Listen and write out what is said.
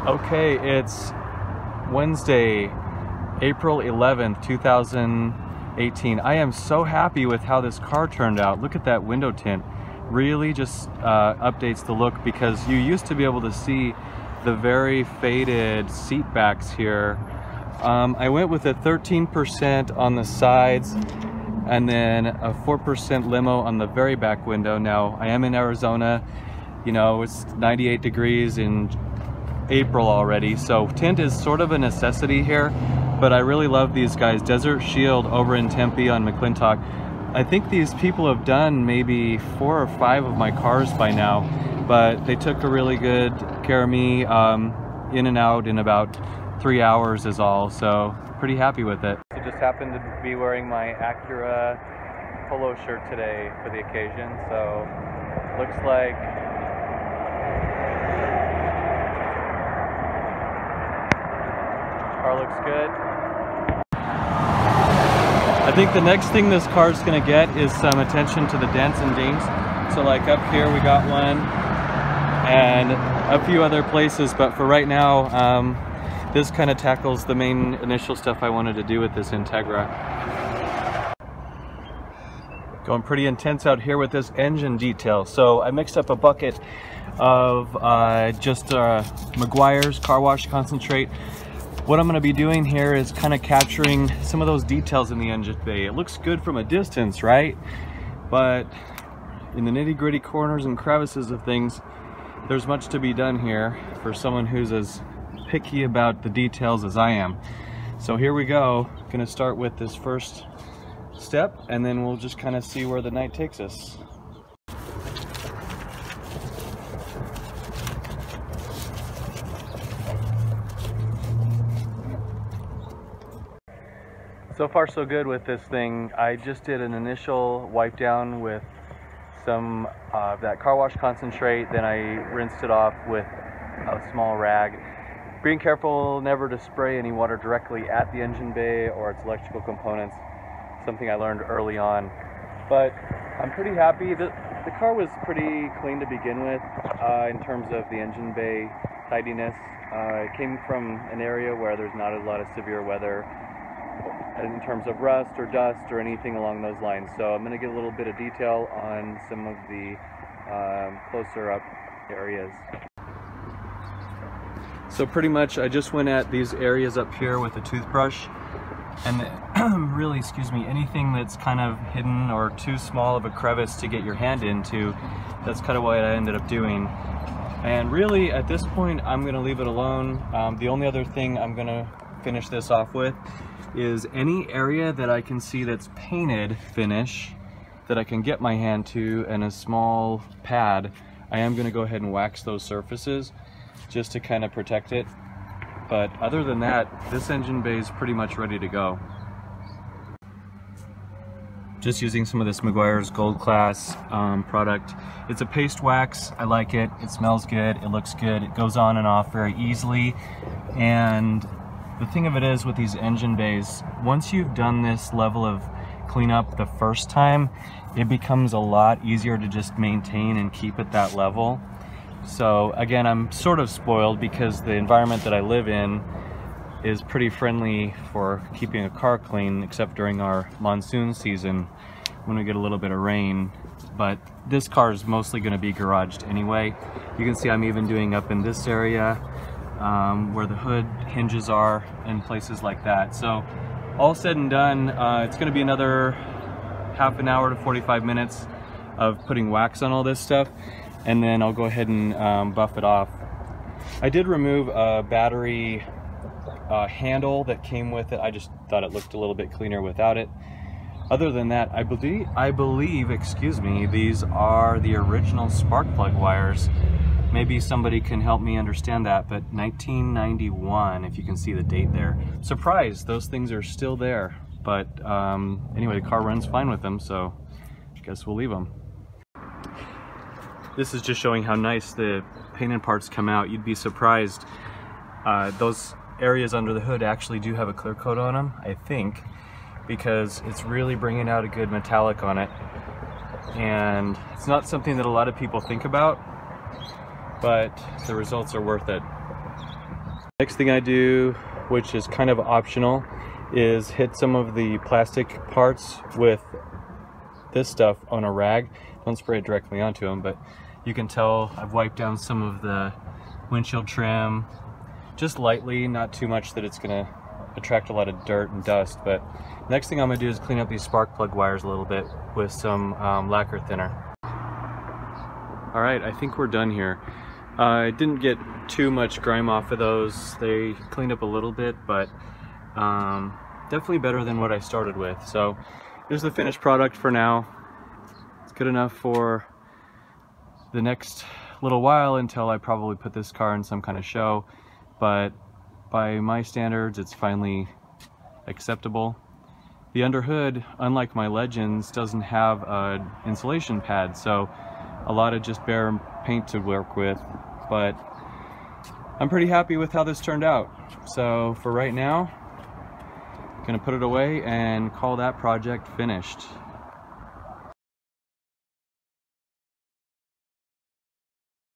Okay, it's Wednesday, April 11th, 2018. I am so happy with how this car turned out. Look at that window tint. Really just updates the look, because you used to be able to see the very faded seat backs here. I went with a 13% on the sides and then a 4% limo on the very back window. Now, I am in Arizona. You know, it's 98 degrees in April already, so tint is sort of a necessity here, but I really love these guys. Desert Shield over in Tempe on McClintock. I think these people have done maybe 4 or 5 of my cars by now, but they took a really good care of me, in and out in about 3 hours is all, so pretty happy with it. I just happened to be wearing my Acura polo shirt today for the occasion, so looks like car looks good. I think the next thing this car is going to get is some attention to the dents and dings. So like up here we got one, and a few other places, but for right now this kind of tackles the main initial stuff I wanted to do with this Integra. Going pretty intense out here with this engine detail. So I mixed up a bucket of just Meguiar's car wash concentrate. What I'm going to be doing here is kind of capturing some of those details in the engine bay. It looks good from a distance, right? But in the nitty-gritty corners and crevices of things, there's much to be done here for someone who's as picky about the details as I am. So here we go. Going to start with this first step, and then we'll just kind of see where the night takes us. So far so good with this thing. I just did an initial wipe down with some of that car wash concentrate, then I rinsed it off with a small rag. Being careful never to spray any water directly at the engine bay or its electrical components, something I learned early on. But I'm pretty happy. The car was pretty clean to begin with in terms of the engine bay tidiness. It came from an area where there's not a lot of severe weather in terms of rust or dust or anything along those lines. So I'm going to get a little bit of detail on some of the closer up areas. So pretty much I just went at these areas up here with a toothbrush, and really, excuse me, anything that's kind of hidden or too small of a crevice to get your hand into, that's kind of what I ended up doing. And really at this point I'm going to leave it alone. The only other thing I'm going to finish this off with is any area that I can see that's painted finish that I can get my hand to and a small pad. I am going to go ahead and wax those surfaces just to kind of protect it. But other than that, this engine bay is pretty much ready to go. Just using some of this Meguiar's Gold Class product. It's a paste wax. I like it. It smells good. It looks good. It goes on and off very easily. And the thing of it is with these engine bays, once you've done this level of cleanup the first time, it becomes a lot easier to just maintain and keep at that level. So again, I'm sort of spoiled because the environment that I live in is pretty friendly for keeping a car clean, except during our monsoon season when we get a little bit of rain. But this car is mostly going to be garaged anyway. You can see I'm even doing up in this area where the hood hinges are and places like that. So all said and done, it's going to be another half an hour to 45 minutes of putting wax on all this stuff, and then I'll go ahead and buff it off. I did remove a battery handle that came with it. I just thought it looked a little bit cleaner without it. Other than that, I believe, excuse me, these are the original spark plug wires. Maybe somebody can help me understand that, but 1991, if you can see the date there. Surprised, those things are still there. But anyway, the car runs fine with them, so I guess we'll leave them. This is just showing how nice the painted parts come out. You'd be surprised. Those areas under the hood actually do have a clear coat on them, I think, because it's really bringing out a good metallic on it. And it's not something that a lot of people think about, but the results are worth it. Next thing I do, which is kind of optional, is hit some of the plastic parts with this stuff on a rag. Don't spray it directly onto them, but you can tell I've wiped down some of the windshield trim just lightly, not too much that it's gonna attract a lot of dirt and dust. But next thing I'm gonna do is clean up these spark plug wires a little bit with some lacquer thinner. All right, I think we're done here. I didn't get too much grime off of those. They cleaned up a little bit, but definitely better than what I started with. So here's the finished product for now. It's good enough for the next little while until I probably put this car in some kind of show, but by my standards it's finally acceptable. The under hood, unlike my Legends, doesn't have an insulation pad, so a lot of just bare paint to work with, but I'm pretty happy with how this turned out. So for right now, I'm gonna put it away and call that project finished.